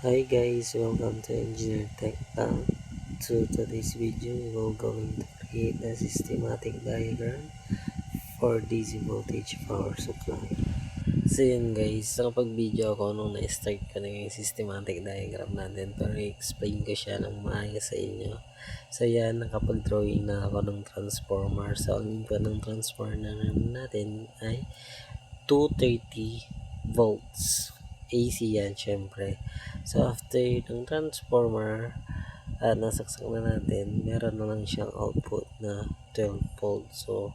Hi guys, welcome to Engineer Tech. To today's video, we will going to create a systematic diagram for DC voltage power supply. So yun guys, nakapag-video ako nung na-start ko na yung systematic diagram natin pero i-explain ko siya ng maayos sa inyo. So yan, nakapag-drawing na ako ng transformer. So ang input ng transformer natin ay 230 volts. AC yan syempre. So after ng transformer nasaksak na natin, meron na lang siyang output na 12 volts. So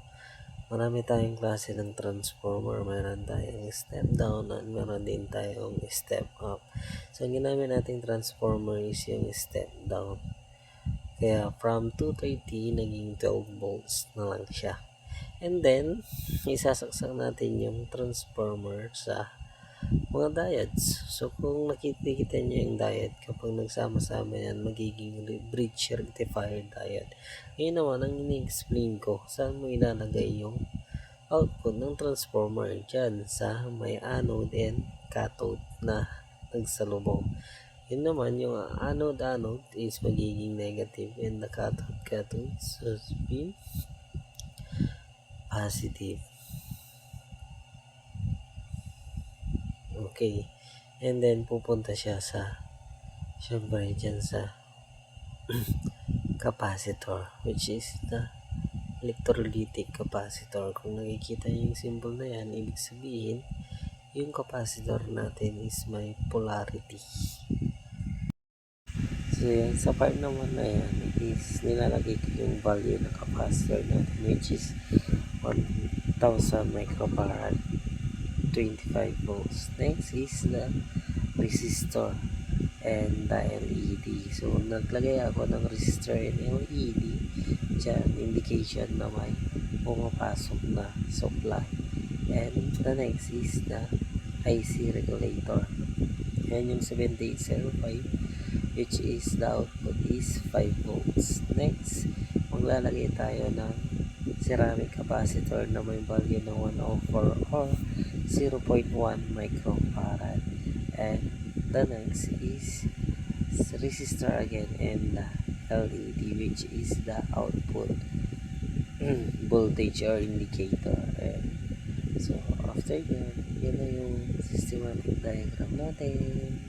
marami tayong klase ng transformer. Meron tayong step down at meron din tayong step up. So ang ginamit nating transformer is yung step down. Kaya from 230 naging 12 volts na lang siya. And then isasaksak natin yung transformer sa mga diodes. So kung nakikita nyo yung diode, kapag nagsama-sama yan, magiging bridge rectifier diode. Ngayon naman, ang ini-explain ko, saan mo ilalagay yung output ng transformer dyan sa may anode and cathode na nagsalubong. Yun naman, yung anode is magiging negative and the cathode has been positive. Okay. And then, pupunta siya sa, syempre, dyan sa capacitor, which is the electrolytic capacitor. Kung nakikita yung symbol na yan, ibig sabihin, yung capacitor natin is may polarity. So, yan, sa part naman na yan, is nilalagay ko yung value ng capacitor natin, which is 1000 microfarad, 25 volts. Next is the resistor and the LED. So, naglagay ako ng resistor and LED dyan, indication na may pumapasok na supply. And the next is the IC regulator. Yan yung 7805, which is the output is 5 volts. Next, maglalagay tayo ng ceramic capacitor na may value ng 104 or 0.1 microfarad. And the next is resistor again and the LED, which is the output voltage or indicator. And so after that, yun na yung systematic diagram natin.